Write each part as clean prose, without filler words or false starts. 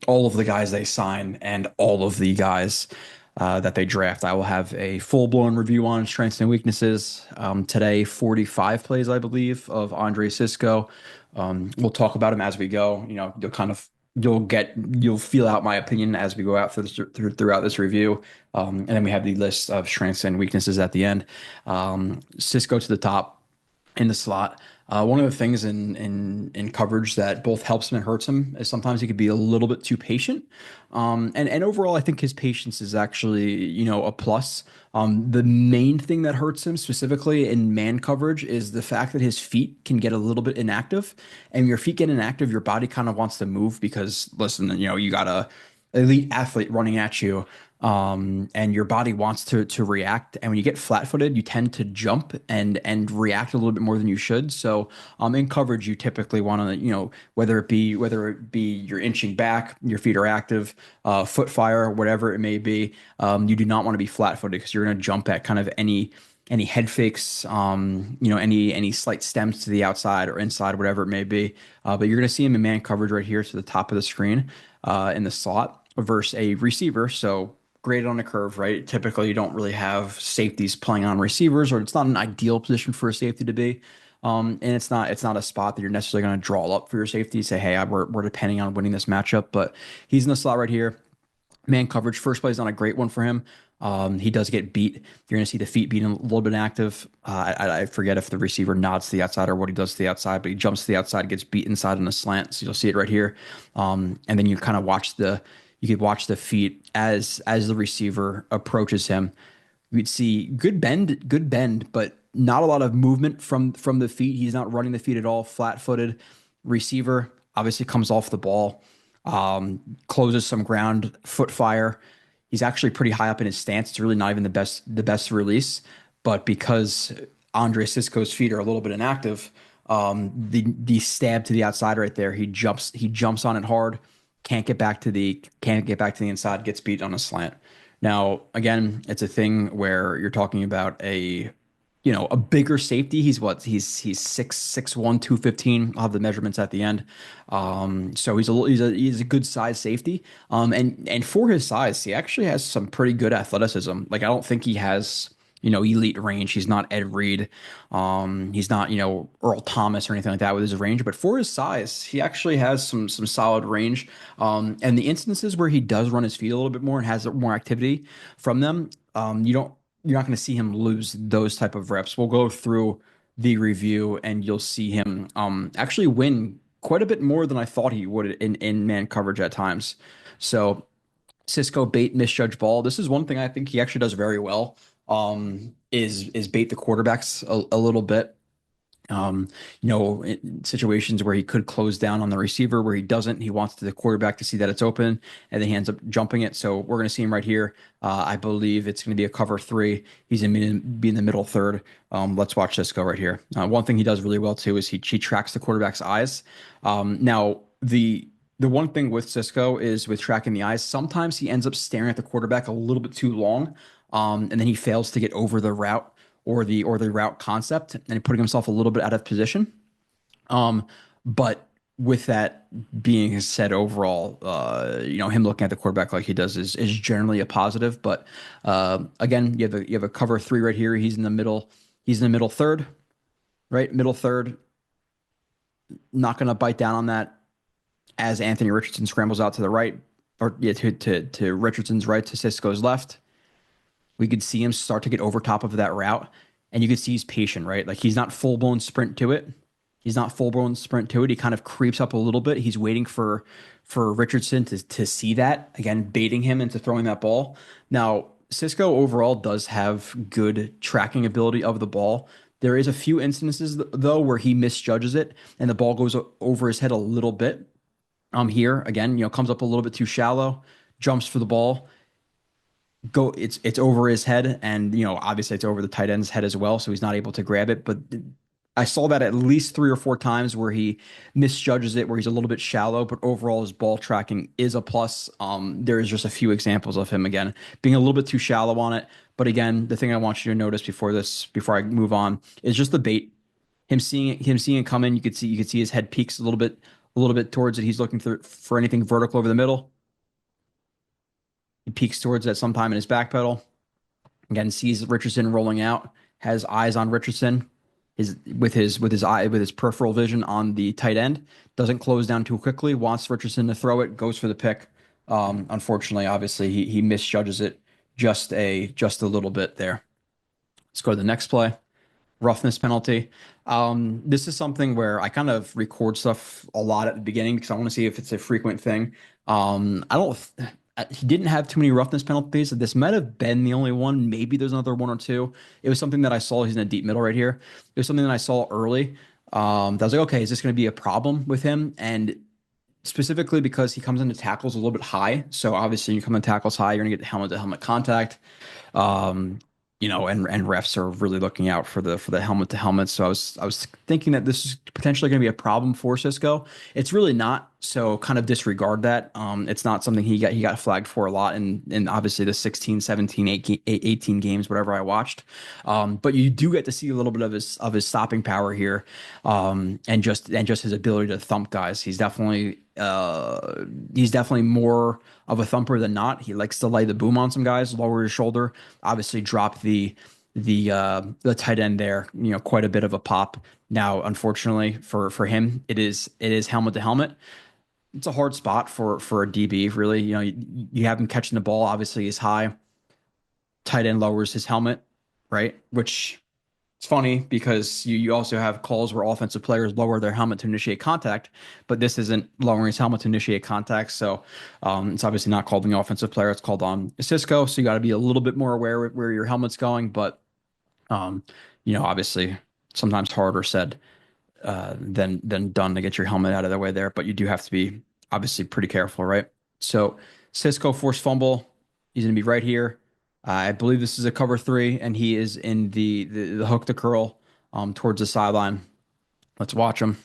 all of the guys they sign and all of the guys that they draft. I will have a full-blown review on strengths and weaknesses. Today, 45 plays, I believe, of Andre Cisco. We'll talk about him as we go. You'll feel out my opinion as we go out throughout this review. And then we have the list of strengths and weaknesses at the end. Cisco to the top in the slot. One of the things in coverage that both helps him and hurts him is sometimes he could be a little bit too patient. And overall, I think his patience is actually, a plus. The main thing that hurts him specifically in man coverage is the fact that his feet can get a little bit inactive. And your feet get inactive, your body kind of wants to move because, listen, you got a elite athlete running at you, and your body wants to react. And when you get flat-footed, you tend to jump and react a little bit more than you should. So in coverage, you typically want to, whether it be you're inching back, your feet are active, foot fire, whatever it may be, you do not want to be flat-footed because you're going to jump at kind of any head fakes, any slight stems to the outside or inside, whatever it may be. But you're going to see him in man coverage right here to the top of the screen, in the slot versus a receiver. So graded on a curve, right? Typically, you don't really have safeties playing on receivers, or it's not an ideal position for a safety to be. And it's not a spot that you're necessarily going to draw up for your safety. Say, hey, we're depending on winning this matchup, but he's in the slot right here. Man coverage, first play is not a great one for him. He does get beat. You're going to see the feet being a little bit active. I forget if the receiver nods to the outside or what he does to the outside, but he jumps to the outside, gets beat inside on a slant. So you'll see it right here. And then you kind of you could watch the feet as the receiver approaches him. You'd see good bend, but not a lot of movement from the feet. He's not running the feet at all. Flat-footed receiver obviously comes off the ball, closes some ground, foot fire. He's actually pretty high up in his stance. It's really not even the best release, but because Andre Cisco's feet are a little bit inactive, the stab to the outside right there, he jumps on it hard, can't get back to the inside, gets beat on a slant. Now, again, it's a thing where you're talking about a bigger safety. He's 6'1", 215. I'll have the measurements at the end. So he's a good size safety. And for his size, he actually has some pretty good athleticism. Like, I don't think he has, elite range. He's not Ed Reed. He's not, Earl Thomas or anything like that with his range, but for his size, he actually has some solid range. And the instances where he does run his feet a little bit more and has more activity from them, you're not going to see him lose those type of reps. We'll go through the review and you'll see him actually win quite a bit more than I thought he would in man coverage at times. So Cisco bait misjudge ball. This is one thing I think he actually does very well. Is bait the quarterbacks a little bit. In situations where he could close down on the receiver, where he doesn't, he wants the quarterback to see that it's open, and then he ends up jumping it. So we're going to see him right here. I believe it's going to be a cover 3. He's going to be in the middle third. Let's watch this go right here. One thing he does really well too is he tracks the quarterback's eyes. Now the one thing with Cisco is with tracking the eyes, sometimes he ends up staring at the quarterback a little bit too long, and then he fails to get over the route or the route concept and putting himself a little bit out of position. But with that being said, overall, him looking at the quarterback like he does is generally a positive. But again, you have a cover 3 right here. He's in the middle. He's in the middle third, right? Middle third. Not going to bite down on that as Anthony Richardson scrambles out to the right, or to Richardson's right, to Cisco's left. We could see him start to get over top of that route, and you could see he's patient, right? Like, he's not full-blown sprint to it. He kind of creeps up a little bit. He's waiting for Richardson to see that, again, baiting him into throwing that ball. Now, Cisco overall does have good tracking ability of the ball. There is a few instances, though, where he misjudges it, and the ball goes over his head a little bit. Here, again, comes up a little bit too shallow, jumps for the ball. It's over his head, and obviously it's over the tight end's head as well, so he's not able to grab it. But I saw that at least 3 or 4 times where he misjudges it, where he's a little bit shallow, but overall his ball tracking is a plus. There's just a few examples of him, again, being a little bit too shallow on it. But again, the thing I want you to notice before I move on, is just the bait. Him seeing it coming, you could see his head peaks a little bit towards it. He's looking for anything vertical over the middle. He peeks towards that sometime in his back pedal. Again, sees Richardson rolling out, has eyes on Richardson, his peripheral vision on the tight end. Doesn't close down too quickly. Wants Richardson to throw it. Goes for the pick. Unfortunately, obviously, he misjudges it just a little bit there. Let's go to the next play. Roughness penalty. This is something where I kind of record stuff a lot at the beginning because I want to see if it's a frequent thing. I don't. He didn't have too many roughness penalties. This might have been the only one. Maybe there's another one or two. It was something that I saw. He's in a deep middle right here. It was something that I saw early. That I was like, okay, is this going to be a problem with him? And specifically because he comes into tackles a little bit high. So obviously, you come in tackles high, you're going to get helmet to helmet contact. Um, and refs are really looking out for the helmet to helmet. So I was thinking that this is potentially going to be a problem for Cisco. It's really not. So kind of disregard that. It's not something he got flagged for a lot in obviously the 16, 17, 18 games, whatever I watched. But you do get to see a little bit of his stopping power here, and just his ability to thump guys. He's definitely more of a thumper than not. He likes to lay the boom on some guys, lower his shoulder, obviously drop the tight end there, quite a bit of a pop. Now, unfortunately for him, it is helmet to helmet. It's a hard spot for a DB, really. You have him catching the ball, obviously is high. Tight end lowers his helmet, right? Which it's funny because you also have calls where offensive players lower their helmet to initiate contact, but this isn't lowering his helmet to initiate contact. So it's obviously not called on the offensive player. It's called on Cisco. So you got to be a little bit more aware of where your helmet's going. But, um, obviously sometimes harder said than done to get your helmet out of the way there. But you do have to be obviously pretty careful, right? So Cisco forced fumble. He's going to be right here. I believe this is a cover three, and he is in the hook to curl towards the sideline. Let's watch him.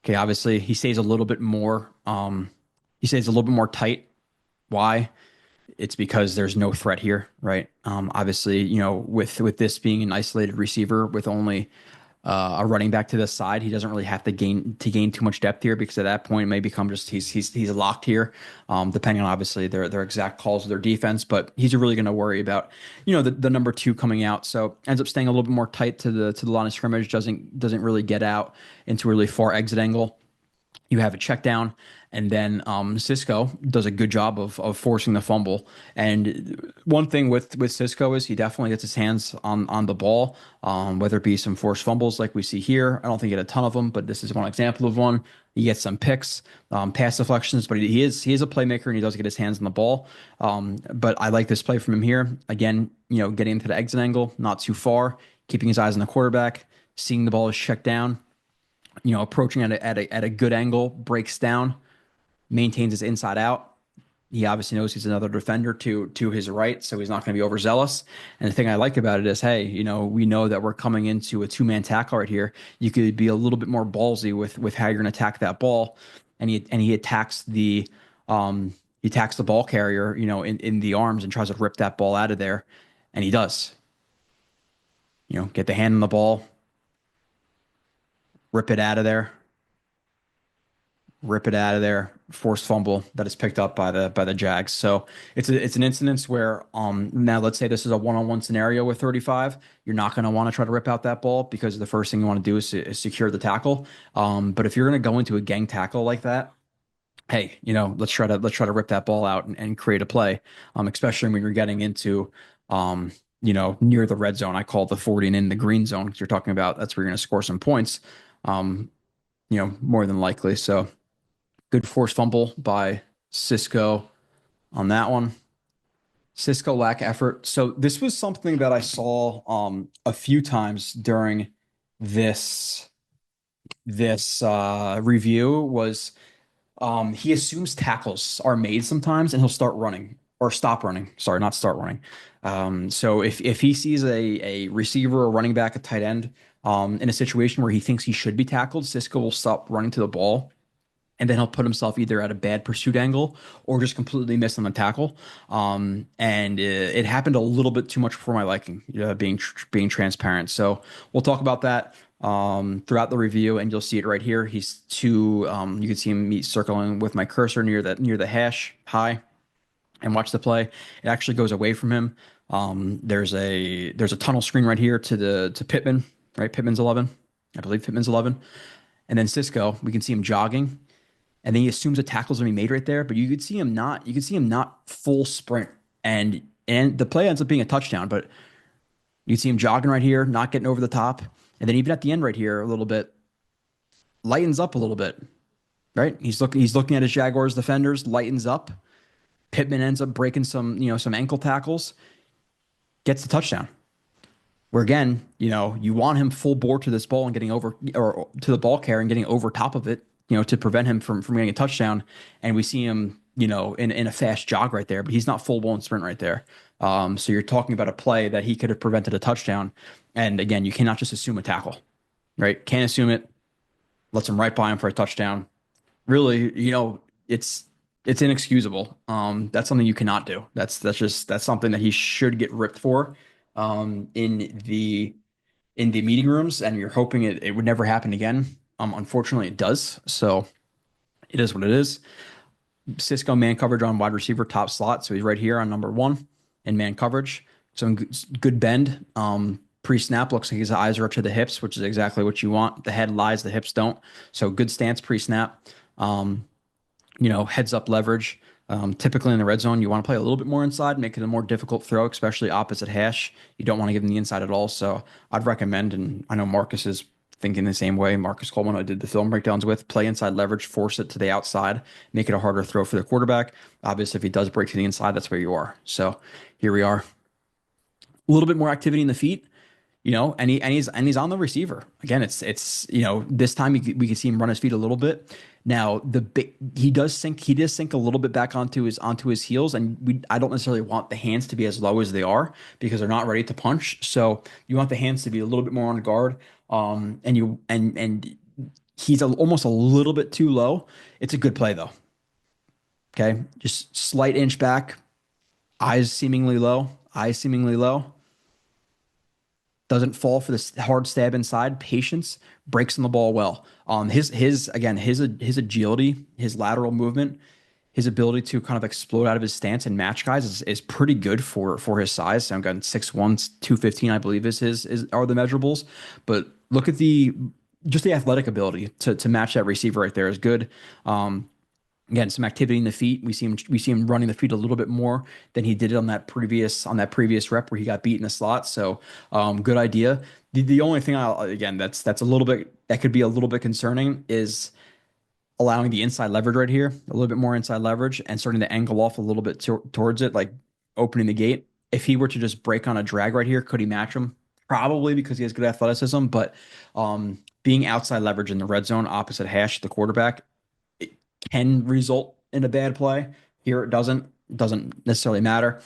Okay, obviously he stays a little bit more. He stays a little bit more tight. Why? It's because there's no threat here, right? Obviously, with this being an isolated receiver with only a running back to the side, he doesn't really have to gain too much depth here because at that point it may become just he's locked here, depending on obviously their exact calls of their defense. But he's really going to worry about the number two coming out, so ends up staying a little bit more tight to the line of scrimmage. Doesn't really get out into a really far exit angle. You have a check down, and then Cisco does a good job of forcing the fumble. And one thing with Cisco is he definitely gets his hands on the ball, whether it be some forced fumbles like we see here. I don't think he had a ton of them, but this is one example of one. He gets some picks, pass deflections, but he is a playmaker and he does get his hands on the ball. But I like this play from him here. Again, getting into the exit angle, not too far, keeping his eyes on the quarterback, seeing the ball is checked down, approaching at a good angle, breaks down, maintains his inside out. He obviously knows he's another defender to his right, so he's not going to be overzealous. And the thing I like about it is, hey, we know that we're coming into a two-man tackle right here. You could be a little bit more ballsy with how you're going to attack that ball, and he attacks the ball carrier, in the arms and tries to rip that ball out of there, and he does. Get the hand on the ball, rip it out of there. Rip it out of there, forced fumble that is picked up by the Jags. So it's an instance where now let's say this is a one-on-one scenario with 35. You're not going to want to try to rip out that ball because the first thing you want to do is secure the tackle. But if you're going to go into a gang tackle like that, hey, let's try to rip that ball out and create a play. Especially when you're getting into near the red zone. I call it the 40 and in the green zone because you're talking about that's where you're going to score some points. More than likely. So. Good forced fumble by Cisco on that one. Cisco lack effort. So this was something that I saw a few times during this review was he assumes tackles are made sometimes and he'll start running or stop running. Sorry, not start running. So if he sees a receiver or running back, a tight end in a situation where he thinks he should be tackled, Cisco will stop running to the ball. And then he'll put himself either at a bad pursuit angle or just completely miss on the tackle. And it happened a little bit too much for my liking, being transparent. So we'll talk about that. throughout the review, and you'll see it right here. He's two. You can see him meet circling with my cursor near the hash high, and watch the play. It actually goes away from him. There's a tunnel screen right here to Pittman, right? Pittman's 11. I believe Pittman's 11. And then Cisco, we can see him jogging, and then he assumes a tackle's gonna be made right there, but you could see him not full sprint, and the play ends up being a touchdown, but you see him jogging right here, not getting over the top, and then even at the end right here a little bit, lightens up a little bit, right? He's looking at his Jaguars defenders, lightens up. Pittman ends up breaking some ankle tackles, gets the touchdown. Where again, you want him full bore to this ball and getting over, or to the ball carrier and getting over top of it, to prevent him from getting a touchdown. And we see him, in a fast jog right there, but he's not full blown sprint right there. So you're talking about a play that he could have prevented a touchdown. And again, you cannot just assume a tackle, right? Can't assume it. Lets him right by him for a touchdown. Really, it's inexcusable. That's something you cannot do. That's something that he should get ripped for. In the meeting rooms, and you're hoping it would never happen again. Unfortunately, it does. So it is what it is. Cisco man coverage on wide receiver, top slot. So he's right here on number 1 in man coverage. Some good bend. Pre-snap looks like his eyes are up to the hips, which is exactly what you want. The head lies, the hips don't. So good stance pre-snap. Heads up leverage. Typically in the red zone, you want to play a little bit more inside, make it a more difficult throw, especially opposite hash. You don't want to give them the inside at all. So I'd recommend, and I know Marcus is thinking the same way. Marcus Coleman, I did the film breakdowns with, play inside leverage, force it to the outside, make it a harder throw for the quarterback. Obviously, if he does break to the inside, that's where you are. So here we are. A little bit more activity in the feet. And he's on the receiver. Again, it's this time we can see him run his feet a little bit. Now he does sink a little bit back onto his heels, and I don't necessarily want the hands to be as low as they are because they're not ready to punch. So you want the hands to be a little bit more on guard. And he's almost a little bit too low. It's a good play though. Okay, just slight inch back, eyes seemingly low, doesn't fall for this hard stab inside. Patience, breaks on the ball well. His agility, his lateral movement, his ability to kind of explode out of his stance and match guys is pretty good for his size. So I'm going 6'1", 215, I believe are the measurables. But look at the athletic ability to match that receiver right there is good. Again, some activity in the feet. We see him running the feet a little bit more than he did on that previous rep where he got beat in the slot. So, good idea. The only thing that's a little bit that could be a little bit concerning is allowing the inside leverage right here, a little bit more inside leverage, and starting to angle off a little bit towards it, like opening the gate. If he were to just break on a drag right here, could he match him? Probably, because he has good athleticism, but being outside leverage in the red zone opposite hash the quarterback can result in a bad play. Here it doesn't necessarily matter.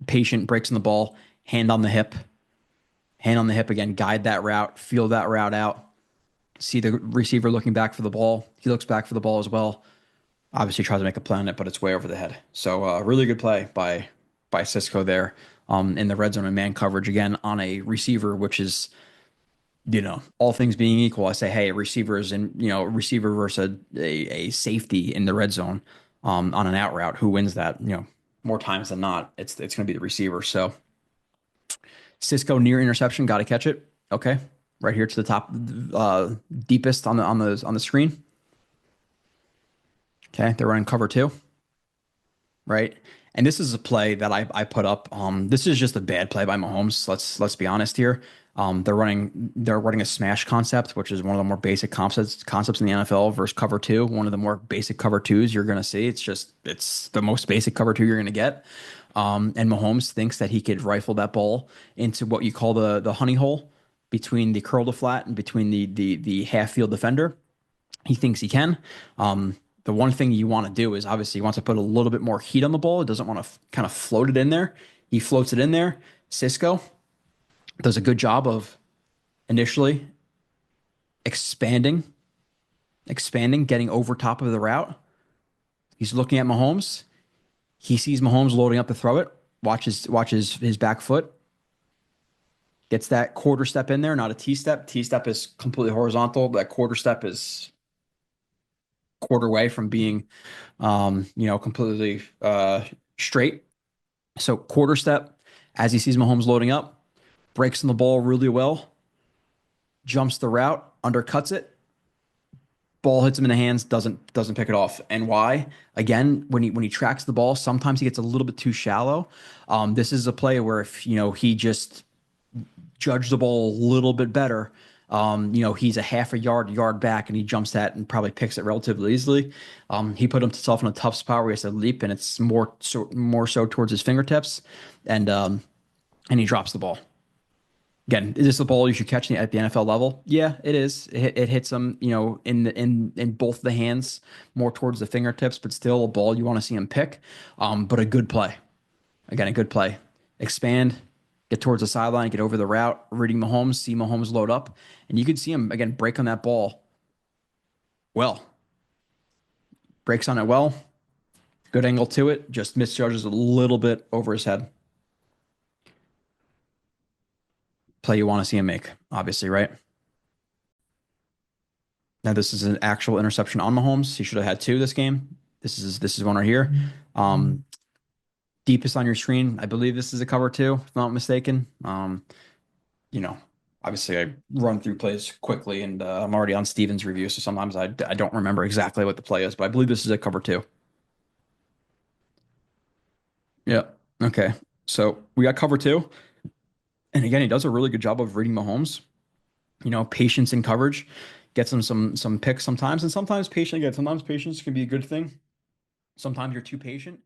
Patient, breaks in the ball, hand on the hip again, guide that route, feel that route out. See the receiver looking back for the ball. He looks back for the ball as well. Obviously tries to make a play on it, but it's way over the head. So really good play by Cisco there in the red zone and man coverage again on a receiver, which is, all things being equal, I say, hey, a receiver versus a safety in the red zone on an out route. Who wins that? More times than not, it's going to be the receiver. So Cisco near interception, got to catch it. Okay, right here to the top, deepest on the screen. Okay, they're running cover 2, right? And this is a play that I put up. This is just a bad play by Mahomes. Let's be honest here. They're running a smash concept, which is one of the more basic concepts in the NFL versus cover 2. One of the more basic cover 2s you're going to see. It's the most basic cover 2 you're going to get. And Mahomes thinks that he could rifle that ball into what you call the honey hole between the curl to flat and between the half field defender. He thinks he can. The one thing you want to do is obviously he wants to put a little bit more heat on the ball. He doesn't want to kind of float it in there. He floats it in there. Cisco does a good job of initially expanding, getting over top of the route. He's looking at Mahomes. He sees Mahomes loading up to throw it. Watches his back foot. gets that quarter step in there, not a T step. T step is completely horizontal. That quarter step is quarter way from being, completely straight. So quarter step, as he sees Mahomes loading up, breaks on the ball really well, jumps the route, undercuts it, ball hits him in the hands, doesn't pick it off. And why? Again, when he tracks the ball, sometimes he gets a little bit too shallow. This is a play where if he just judged the ball a little bit better, he's a half a yard back, and he jumps that and probably picks it relatively easily. He put himself in a tough spot where he has to leap, and it's more so towards his fingertips, and he drops the ball. Again, is this a ball you should catch at the NFL level? Yeah, it is. It hits him, in both the hands, more towards the fingertips, but still a ball you want to see him pick. But a good play. Again, a good play. Expand, get towards the sideline, get over the route, reading Mahomes, see Mahomes load up, and you can see him again break on that ball. Well, breaks on it well. Good angle to it. Just misjudges a little bit over his head. Play you want to see him make, obviously, right? Now this is an actual interception on Mahomes. He should have had two this game. This is one right here. Deepest on your screen. I believe this is a cover two, if I'm not mistaken. You know, Obviously I run through plays quickly, and I'm already on Steven's review, so sometimes I don't remember exactly what the play is, but I believe this is a cover two. Yeah. Okay. So we got cover two. And again, he does a really good job of reading Mahomes. Patience in coverage, gets him some picks sometimes, and sometimes patience can be a good thing. Sometimes you're too patient